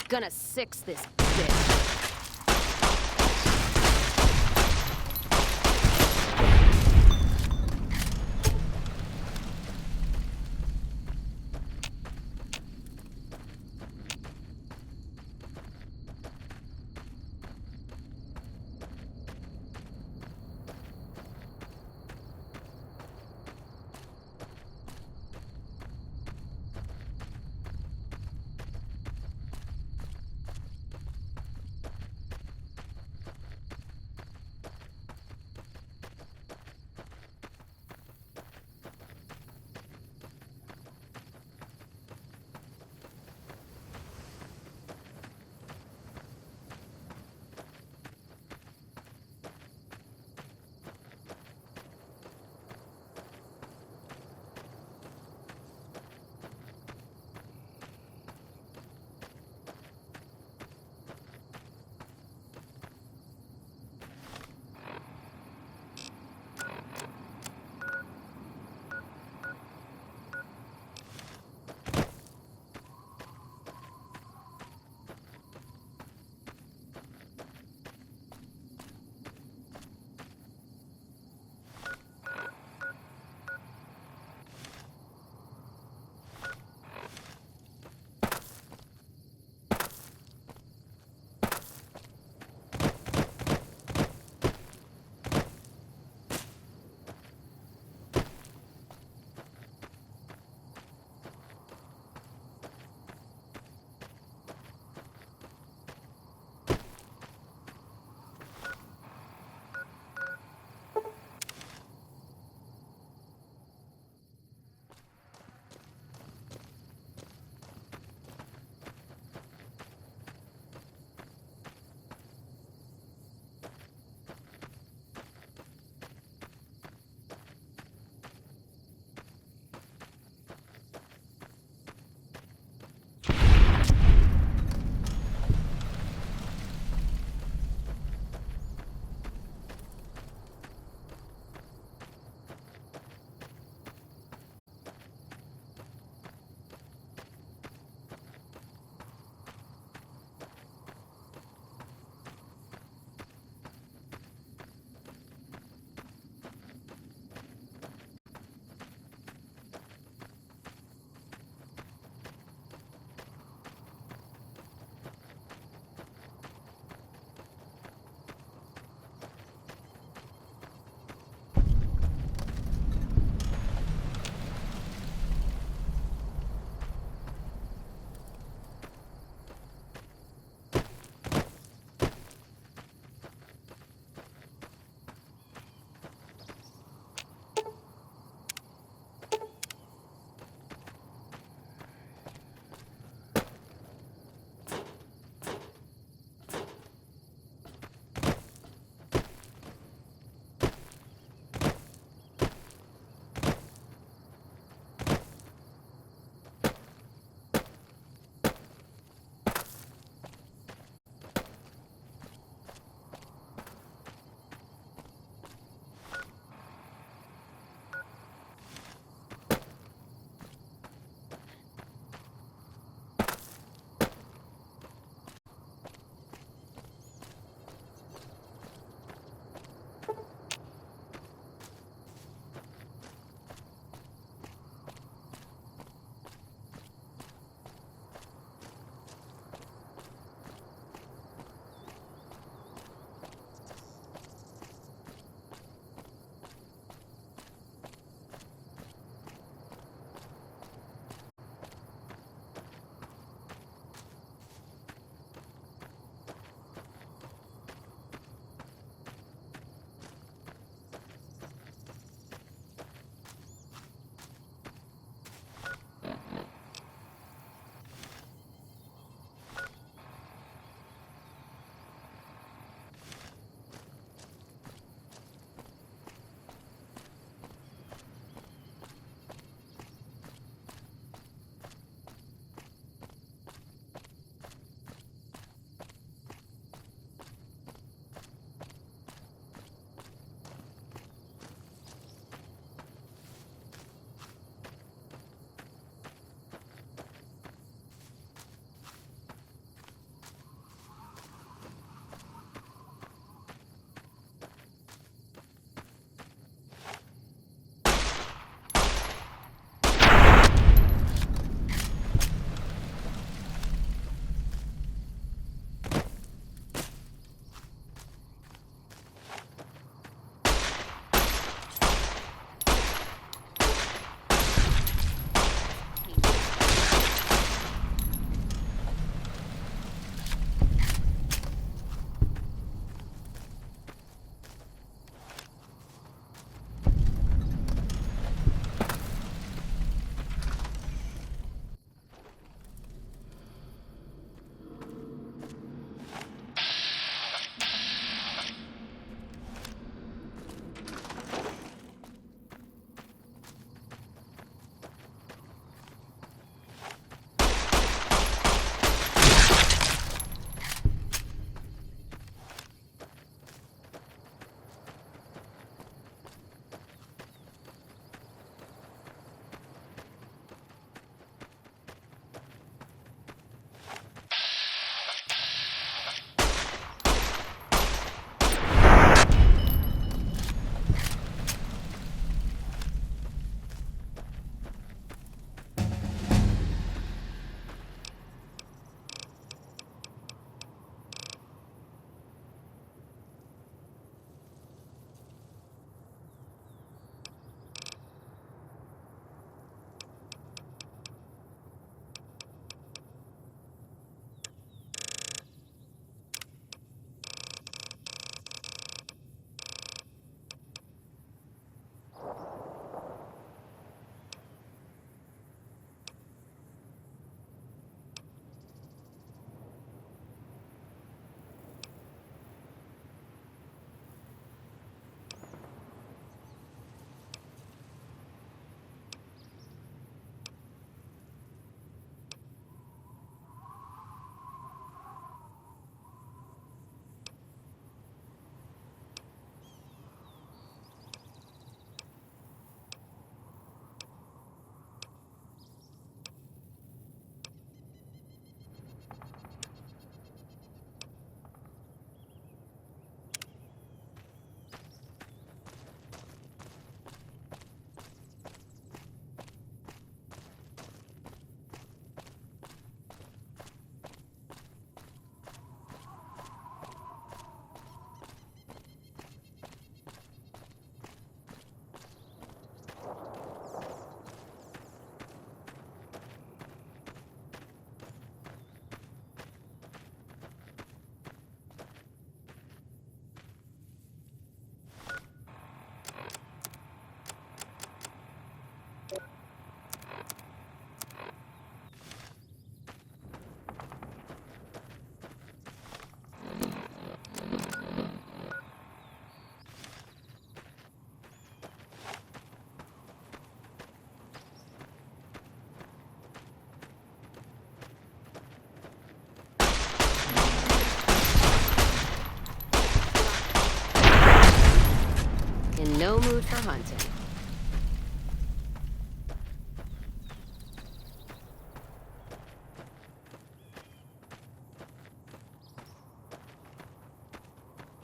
Gonna six this bitch.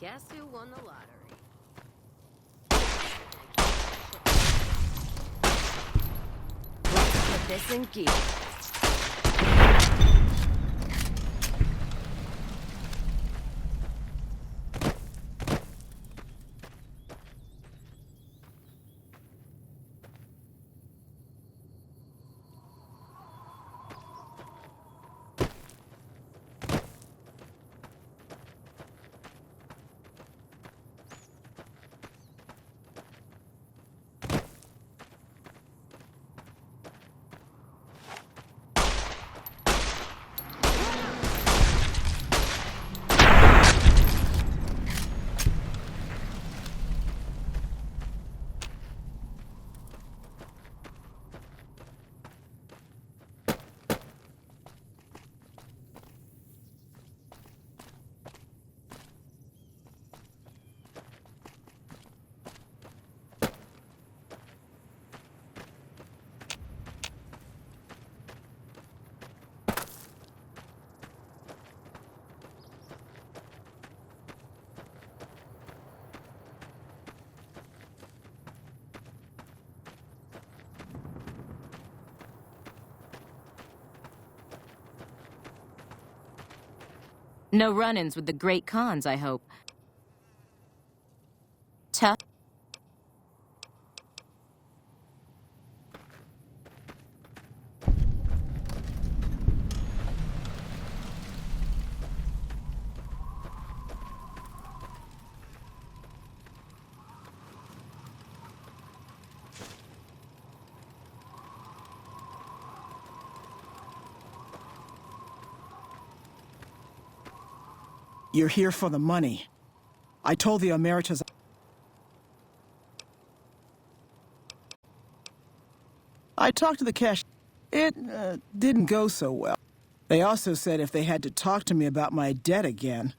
Guess who won the lottery? Let's put this in gear. No run-ins with the great cons, I hope. Tough. You're here for the money. I told the Emeritus... I talked to the cash... It didn't go so well. They also said if they had to talk to me about my debt again...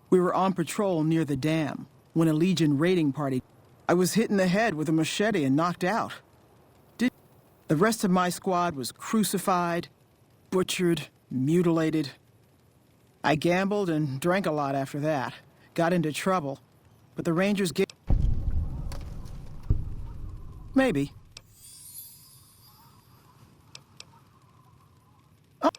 We were on patrol near the dam when a Legion raiding party... I was hit in the head with a machete and knocked out. The rest of my squad was crucified, butchered, mutilated. I gambled and drank a lot after that. Got into trouble. But the Rangers gave... Maybe. Oh.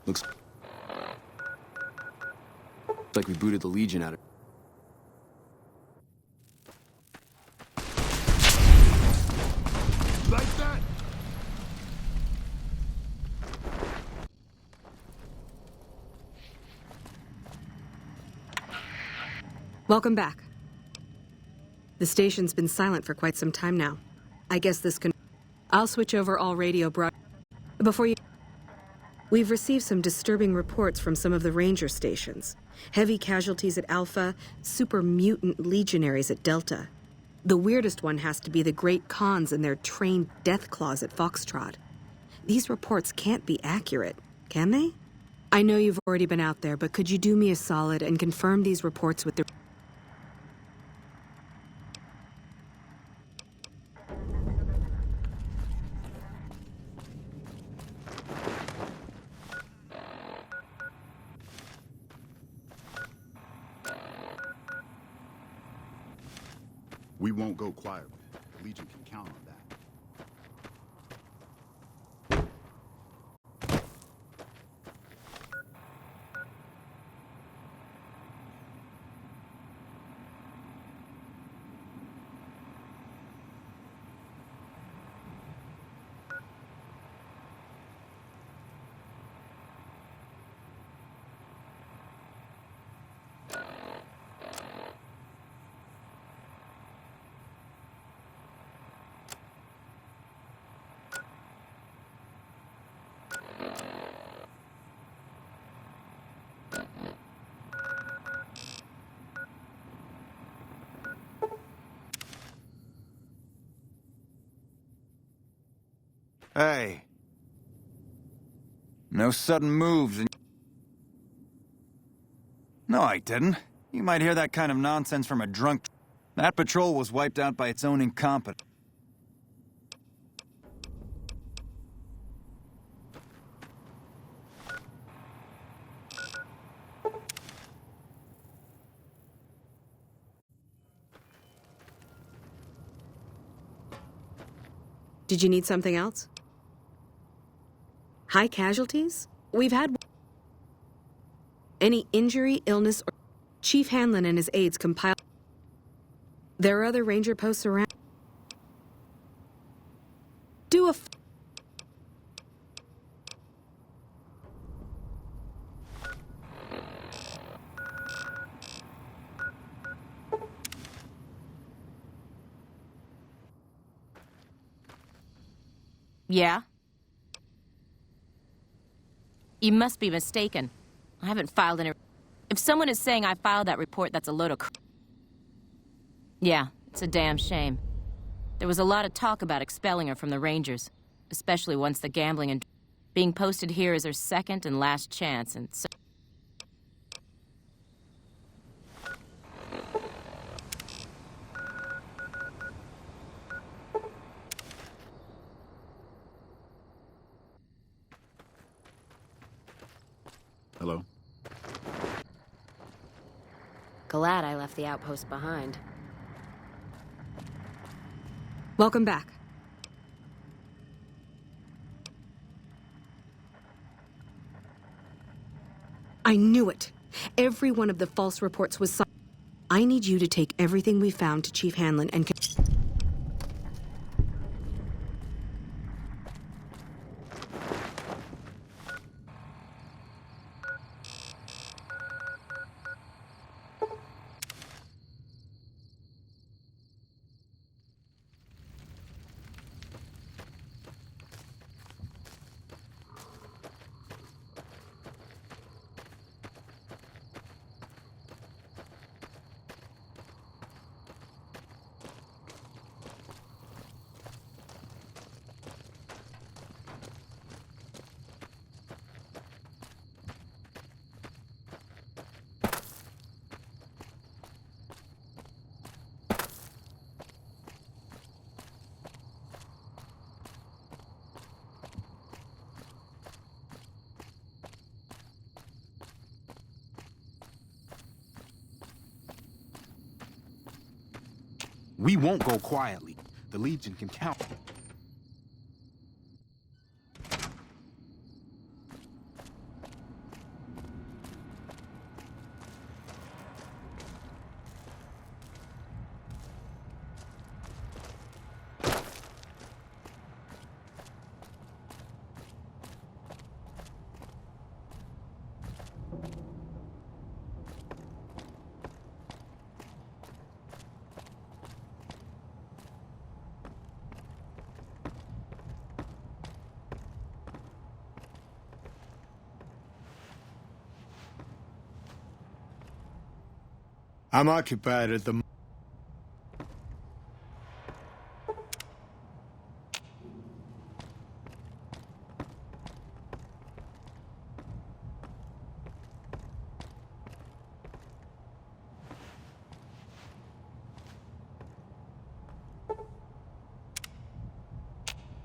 Looks like we booted the Legion out of... Like that? Welcome back. The station's been silent for quite some time now. I guess this can... I'll switch over all radio broad... Before you... We've received some disturbing reports from some of the Ranger stations. Heavy casualties at Alpha, super mutant legionaries at Delta. The weirdest one has to be the Great Khans and their trained death claws at Foxtrot. These reports can't be accurate, can they? I know you've already been out there, but could you do me a solid and confirm these reports with the... We won't go quiet. The Legion can count on that. Hey. No sudden moves and... No, I didn't. You might hear that kind of nonsense from a drunk. That patrol was wiped out by its own incompetence. Did you need something else? High casualties? We've had... Any injury, illness, or... Chief Hanlon and his aides compiled... There are other ranger posts around. Do a... Yeah? You must be mistaken. I haven't filed any... If someone is saying I filed that report, that's a load of Yeah, it's a damn shame. There was a lot of talk about expelling her from the Rangers, especially once the gambling and... Being posted here is her second and last chance, and so... Hello? Glad I left the outpost behind. Welcome back. I knew it. Every one of the false reports was... I need you to take everything we found to Chief Hanlon and... We won't go quietly. The Legion can count. I'm occupied at the...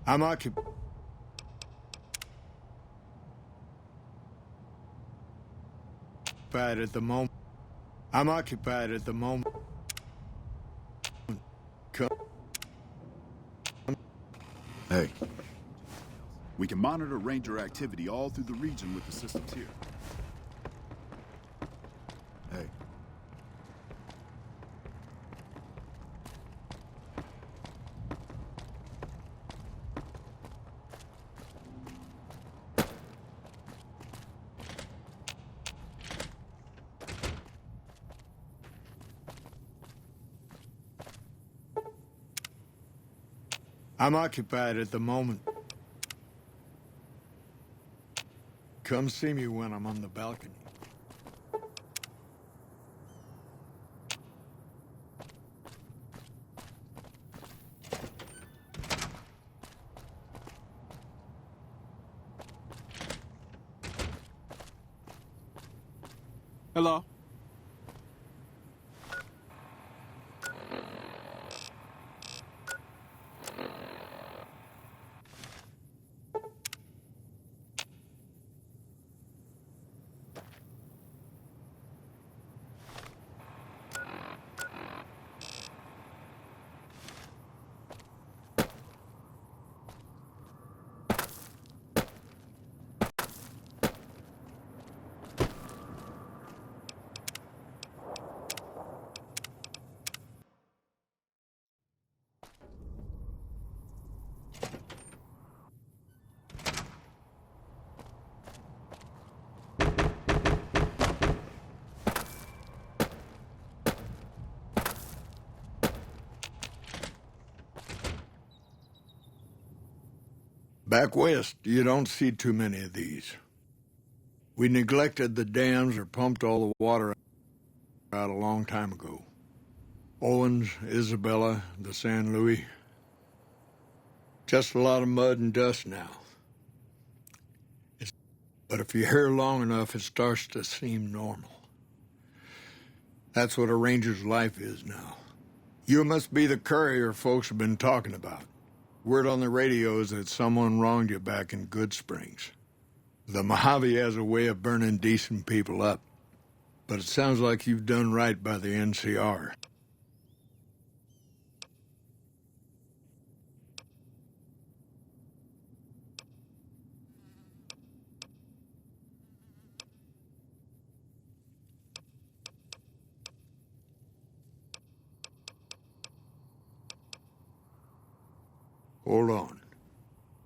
I'm occupied at the moment. I'm occupied at the moment. Hey. We can monitor Ranger activity all through the region with the systems here. Hey. I'm occupied at the moment. Come see me when I'm on the balcony. Hello? Back west, you don't see too many of these. We neglected the dams or pumped all the water out a long time ago. Owens, Isabella, the San Luis. Just a lot of mud and dust now. But if you're here long enough, it starts to seem normal. That's what a ranger's life is now. You must be the courier folks have been talking about. Word on the radio is that someone wronged you back in Good Springs. The Mojave has a way of burning decent people up, but it sounds like you've done right by the NCR. Hold on.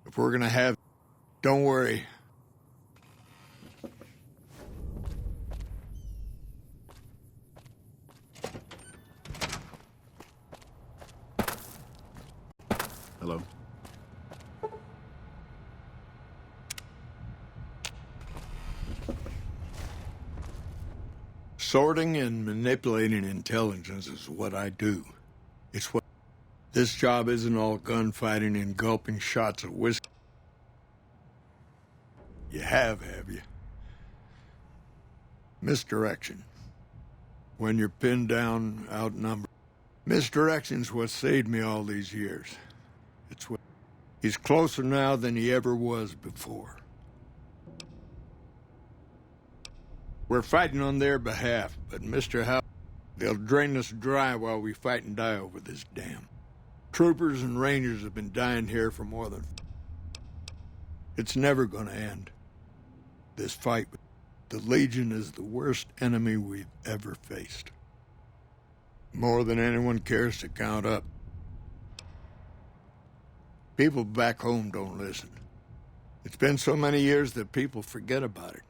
If we're gonna have... Don't worry. Hello? Sorting and manipulating intelligence is what I do. It's what... This job isn't all gunfighting and gulping shots of whiskey. You have you? Misdirection. When you're pinned down, outnumbered. Misdirection's what saved me all these years. It's what... He's closer now than he ever was before. We're fighting on their behalf, but Mr. Howe, they'll drain us dry while we fight and die over this dam. Troopers and rangers have been dying here for more than... It's never gonna end. This fight, the Legion is the worst enemy we've ever faced. More than anyone cares to count up. People back home don't listen. It's been so many years that people forget about it.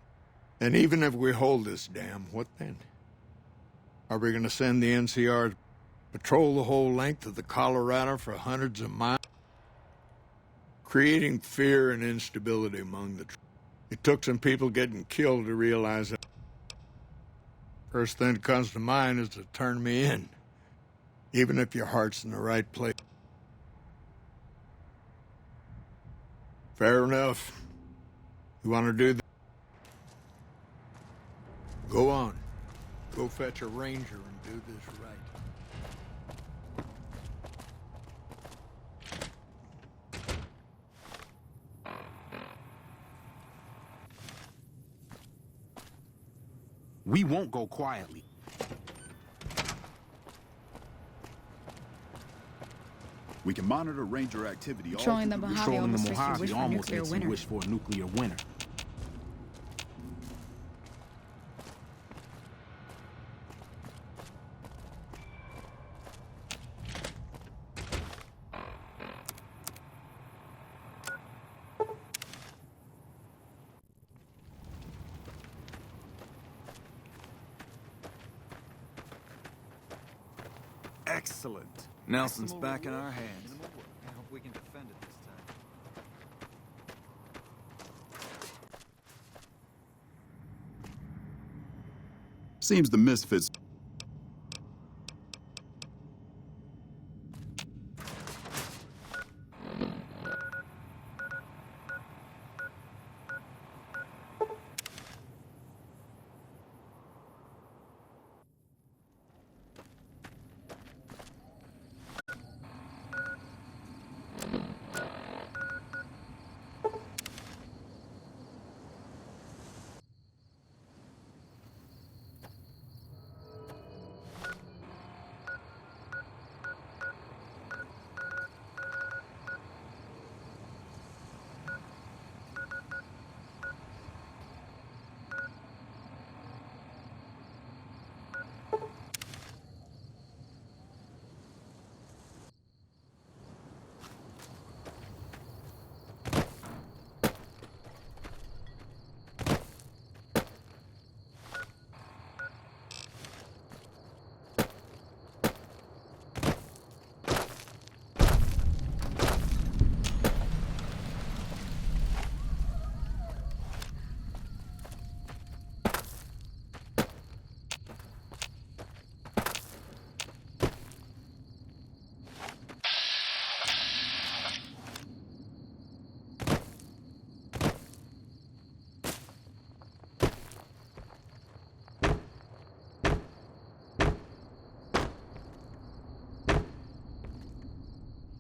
And even if we hold this dam, what then? Are we gonna send the NCR to patrol the whole length of the Colorado for hundreds of miles? Creating fear and instability among the troops. It took some people getting killed to realize that. First thing that comes to mind is to turn me in, even if your heart's in the right place. Fair enough. You want to do that? Go on. Go fetch a ranger and do this right. We won't go quietly. We can monitor Ranger activity all Patrolling the through Mojave Patrolling the almost makes you Mojave wish for a almost nuclear makes you winter. wish for a nuclear winter. Excellent. Nelson's back in our hands. I hope we can defend it this time. Seems the Misfits...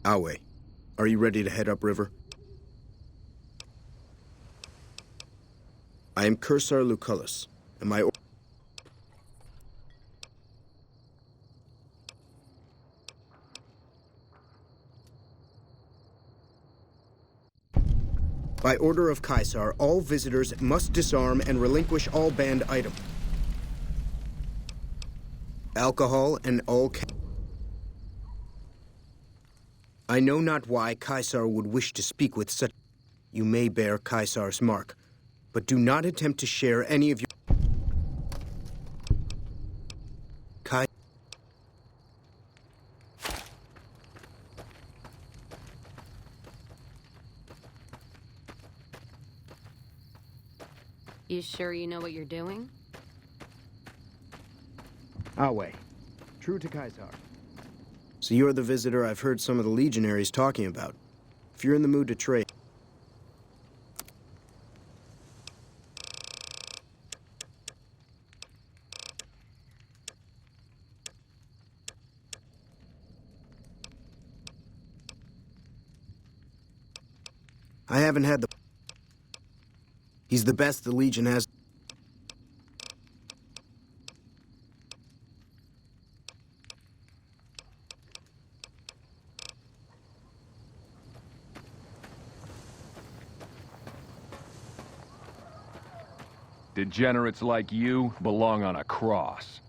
Awe, are you ready to head upriver? I am Cursar Lucullus, and my... By order of Caesar, all visitors must disarm and relinquish all banned items. Alcohol and all... I know not why Caesar would wish to speak with such... You may bear Caesar's mark, but do not attempt to share any of your... You sure you know what you're doing? Awe, true to Caesar. So you're the visitor I've heard some of the legionaries talking about. If you're in the mood to trade... I haven't had the... He's the best the Legion has... Degenerates like you belong on a cross.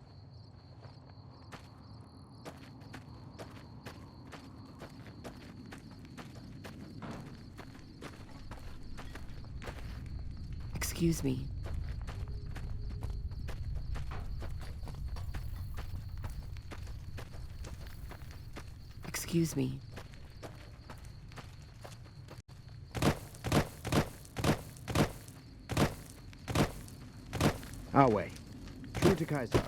Excuse me. Excuse me. Awe, true to Caesar.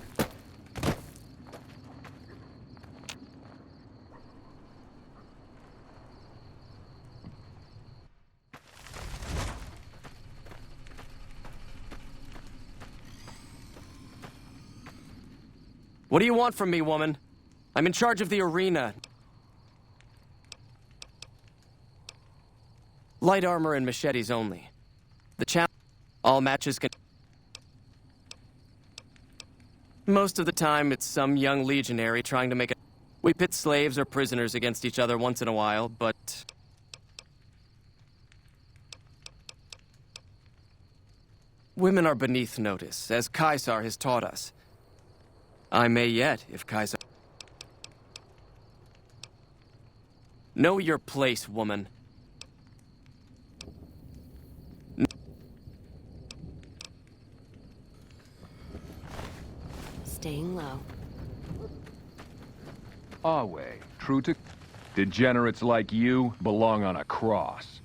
What do you want from me, woman? I'm in charge of the arena. Light armor and machetes only. The challenge... All matches can... Most of the time, it's some young legionary trying to make a... We pit slaves or prisoners against each other once in a while, but... Women are beneath notice, as Caesar has taught us. I may yet, if Caesar... Know your place, woman. Staying low. Awe, true to... Degenerates like you belong on a cross.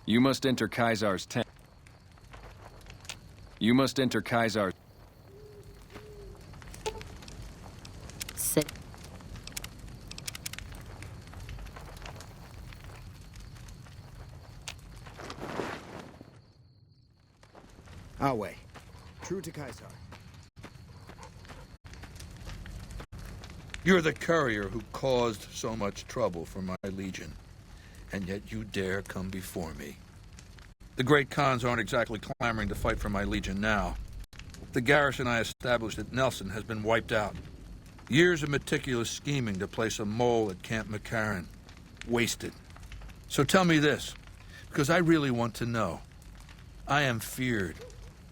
You must enter Caesar's tent. You must enter Caesar's... Sit. Awe, true to Caesar. You're the courier who caused so much trouble for my legion, and yet you dare come before me. The great Khans aren't exactly clamoring to fight for my legion now. The garrison I established at Nelson has been wiped out. Years of meticulous scheming to place a mole at Camp McCarran. Wasted. So tell me this, because I really want to know. I am feared,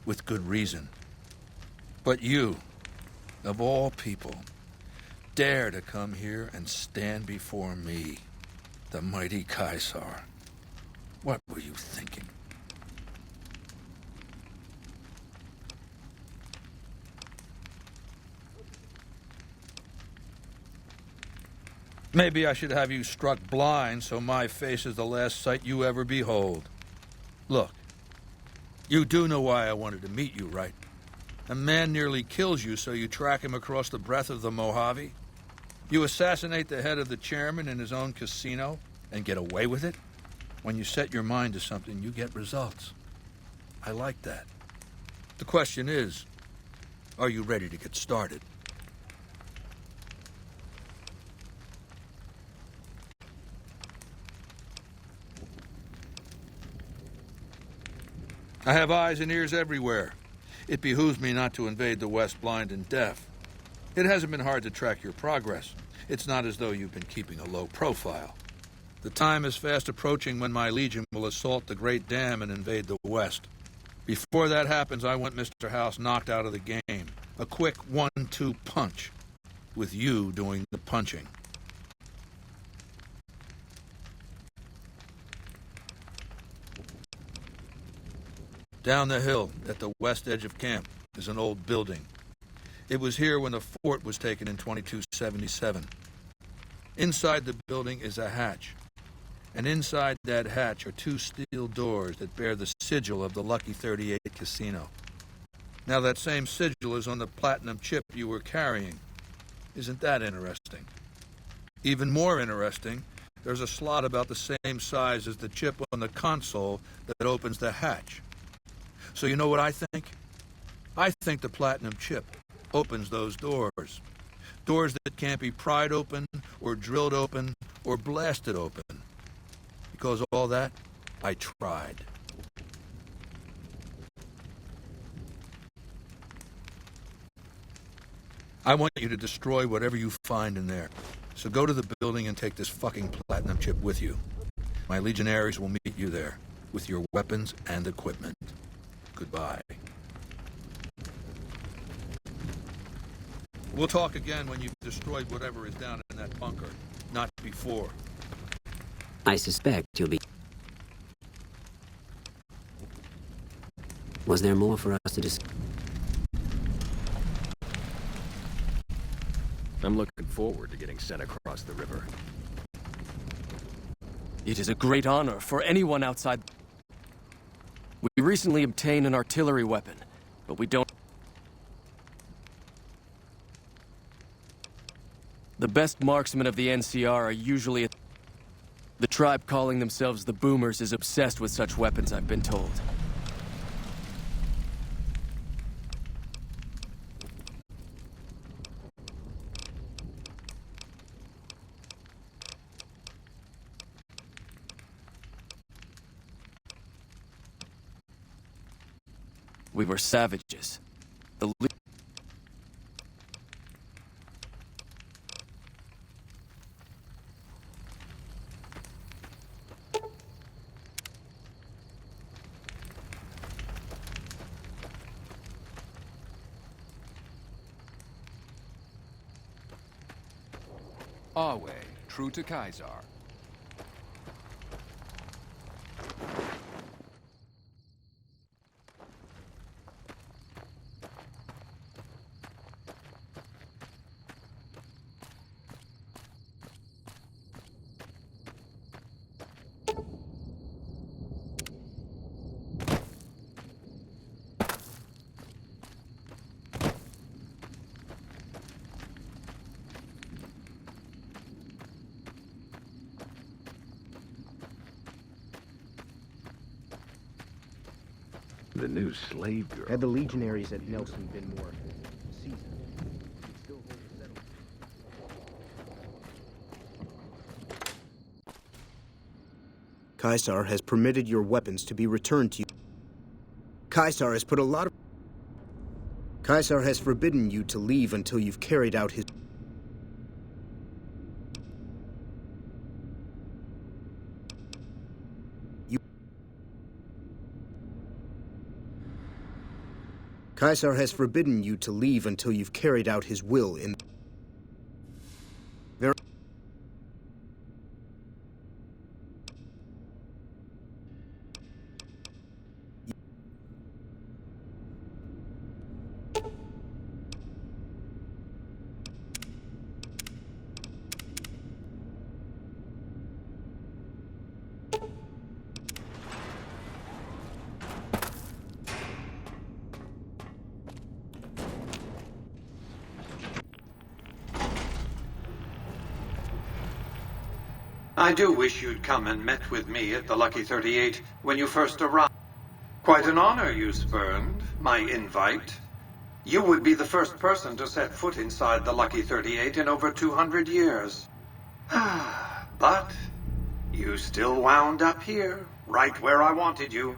with good reason. But you, of all people, dare to come here and stand before me, the mighty Caesar. What were you thinking? Maybe I should have you struck blind so my face is the last sight you ever behold. Look, you do know why I wanted to meet you, right? A man nearly kills you, so you track him across the breadth of the Mojave? You assassinate the head of the chairman in his own casino and get away with it? When you set your mind to something, you get results. I like that. The question is, are you ready to get started? I have eyes and ears everywhere. It behooves me not to invade the West blind and deaf. It hasn't been hard to track your progress. It's not as though you've been keeping a low profile. The time is fast approaching when my Legion will assault the Great Dam and invade the West. Before that happens, I want Mr. House knocked out of the game. A quick 1-2 punch, with you doing the punching. Down the hill, at the west edge of camp, is an old building. It was here when the fort was taken in 2277. Inside the building is a hatch. And inside that hatch are 2 steel doors that bear the sigil of the Lucky 38 Casino. Now that same sigil is on the platinum chip you were carrying. Isn't that interesting? Even more interesting, there's a slot about the same size as the chip on the console that opens the hatch. So you know what I think? I think the platinum chip opens those doors. Doors that can't be pried open, or drilled open, or blasted open. Because of all that, I tried. I want you to destroy whatever you find in there. So go to the building and take this fucking platinum chip with you. My legionaries will meet you there, with your weapons and equipment. Goodbye. We'll talk again when you've destroyed whatever is down in that bunker, not before. I suspect you'll be... Was there more for us to discuss? I'm looking forward to getting sent across the river. It is a great honor for anyone outside. We recently obtained an artillery weapon, but we don't... The best marksmen of the NCR are usually... The tribe calling themselves the Boomers is obsessed with such weapons, I've been told. We were savages. The Our way, true to Caesar. The new slave girl. Had the legionaries at Nelson been more seasoned, we'd still hold the settlement. Caesar has permitted your weapons to be returned to you. Caesar has put a lot of... Caesar has forbidden you to leave until you've carried out his... Caesar has forbidden you to leave until you've carried out his will in... There... I do wish you'd come and met with me at the Lucky 38 when you first arrived. Quite an honor you spurned, my invite. You would be the first person to set foot inside the Lucky 38 in over 200 years. But you still wound up here, right where I wanted you.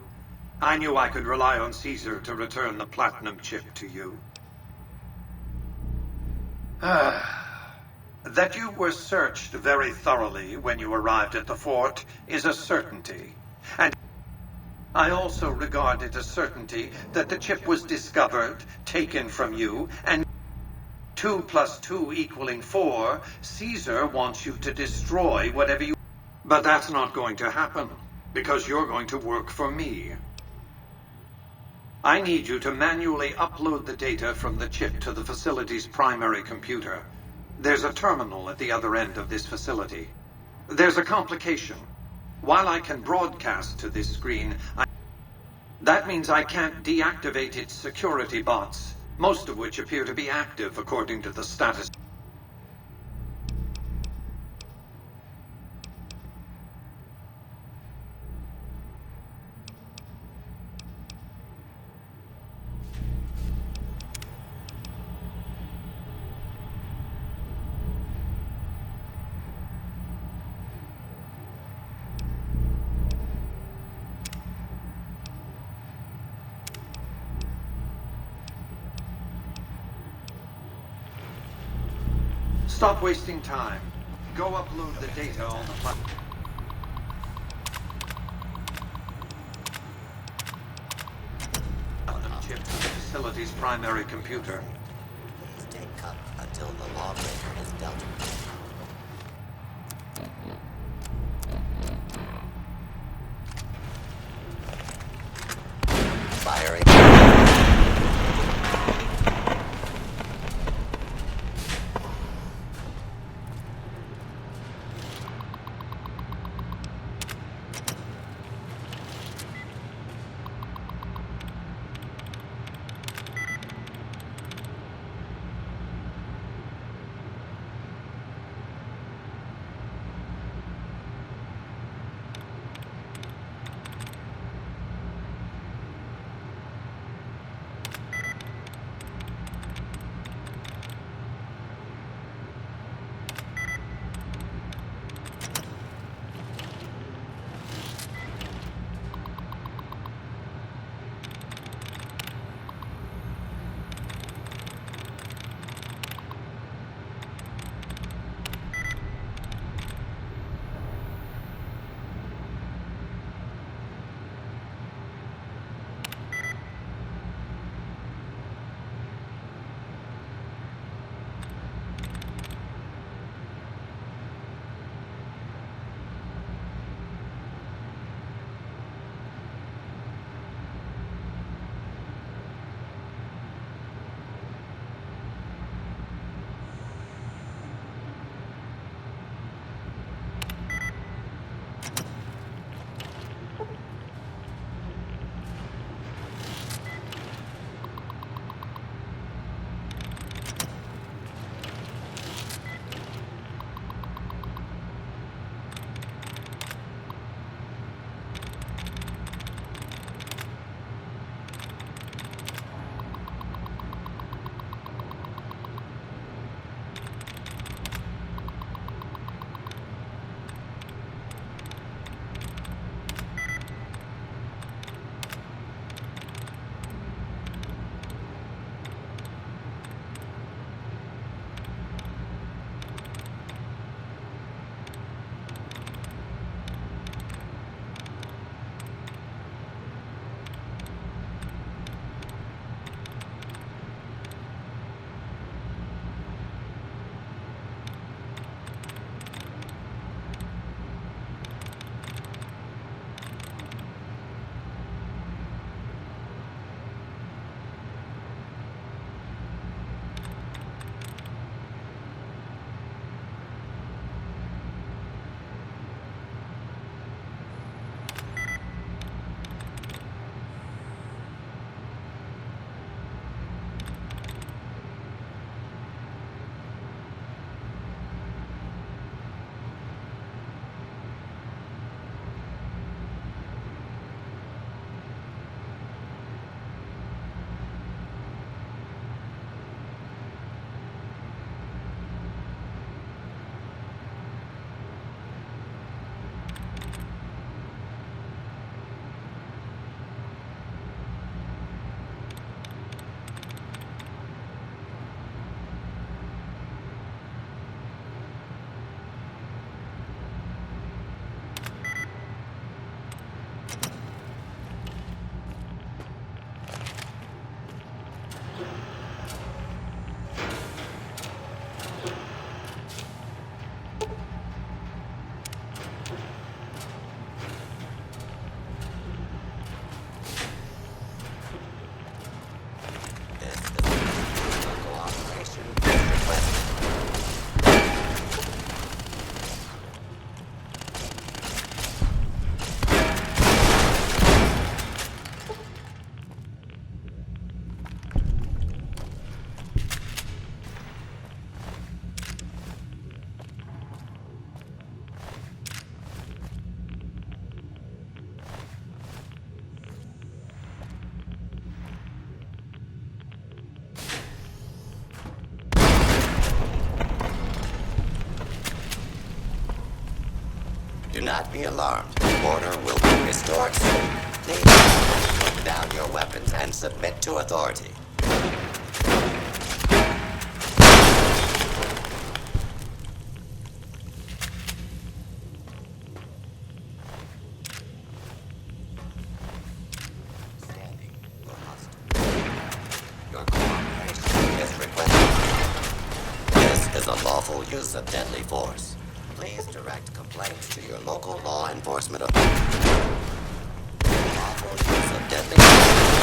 I knew I could rely on Caesar to return the platinum chip to you. That you were searched very thoroughly when you arrived at the fort is a certainty. And I also regard it a certainty that the chip was discovered, taken from you, and 2 + 2 = 4, Caesar wants you to destroy whatever you... But that's not going to happen, because you're going to work for me. I need you to manually upload the data from the chip to the facility's primary computer. There's a terminal at the other end of this facility. There's a complication. While I can broadcast to this screen, that means I can't deactivate its security bots, most of which appear to be active according to the status. Stop wasting time. Go upload the data on the platform. Chip to the facility's primary computer. Stay cut until the lawbreaker is dealt with. Firing. not be alarmed. Order will be restored soon. Please put down your weapons and submit to authority. Standing for hostile. Your cooperation is requested. This is a lawful use of deadly force. Please direct complaints to your local law enforcement authority. Lawful use of deadly force.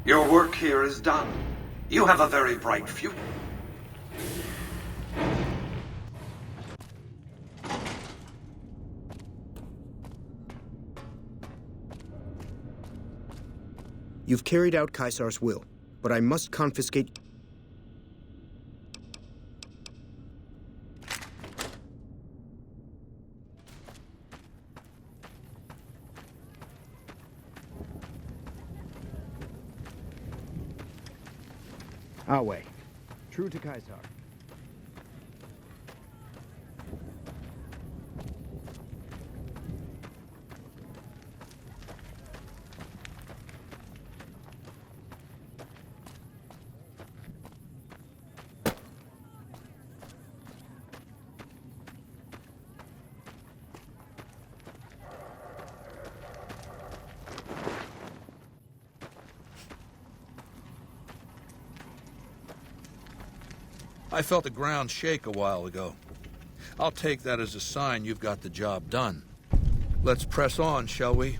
Your work here is done. You have a very bright future. You've carried out Caesar's will, but I must confiscate... Our way. True to Caesar. I felt the ground shake a while ago. I'll take that as a sign you've got the job done. Let's press on, shall we?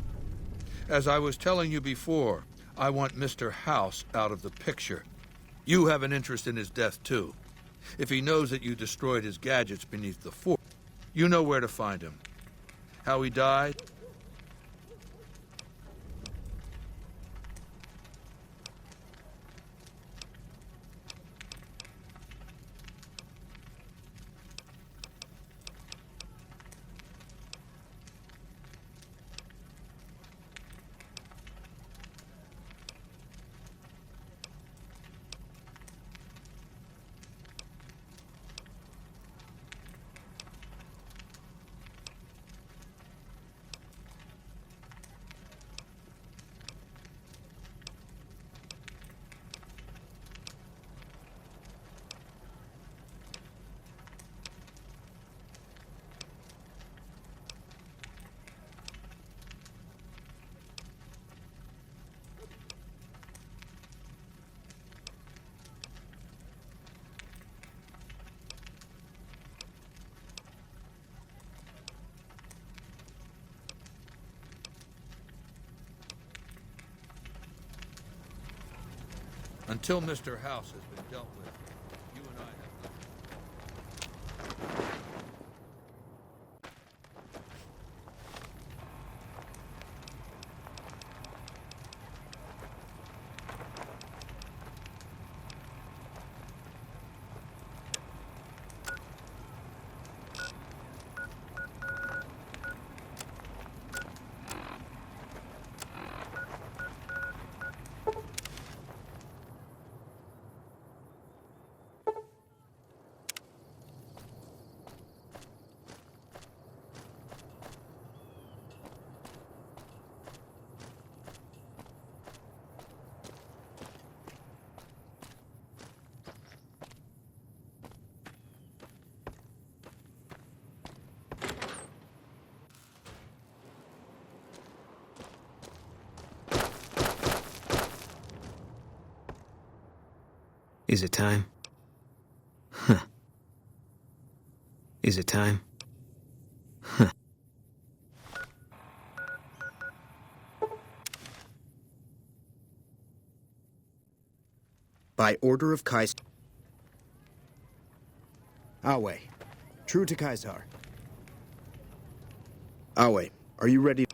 As I was telling you before, I want Mr. House out of the picture. You have an interest in his death, too. If he knows that you destroyed his gadgets beneath the fort, you know where to find him. How he died? Until Mr. House has been dealt with, you and I have nothing. Is it time? Huh. Is it time? Huh. By order of Caesar. Awe, true to Caesar. Awe, are you ready?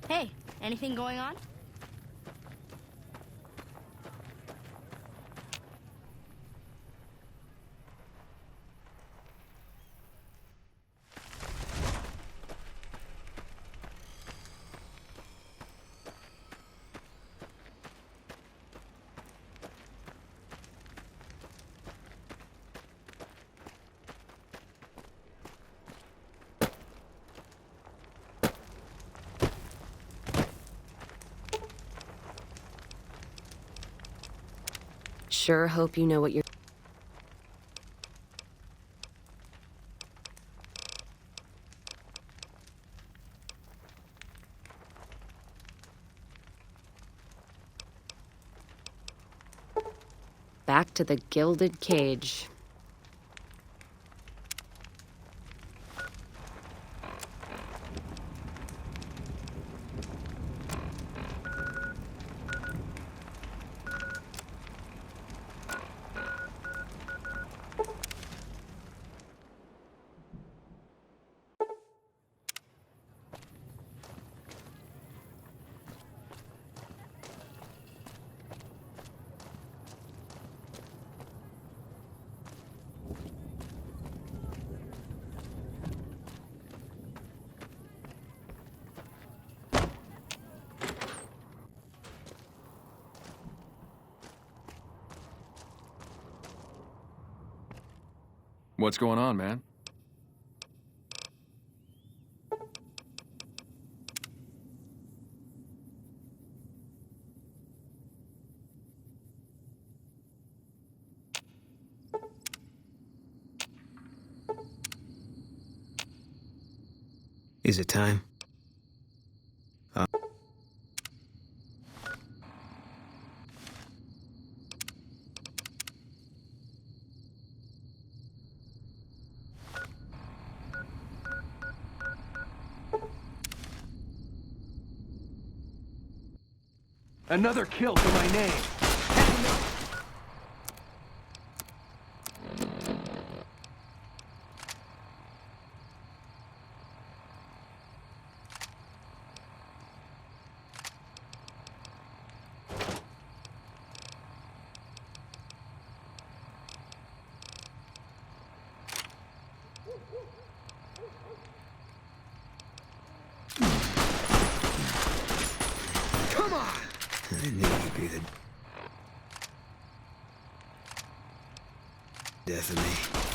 Hey, anything going on? Sure hope you know what you're... Back to the gilded cage. What's going on, man? Is it time? Another kill to my name. Come on! I knew you'd be the death of me.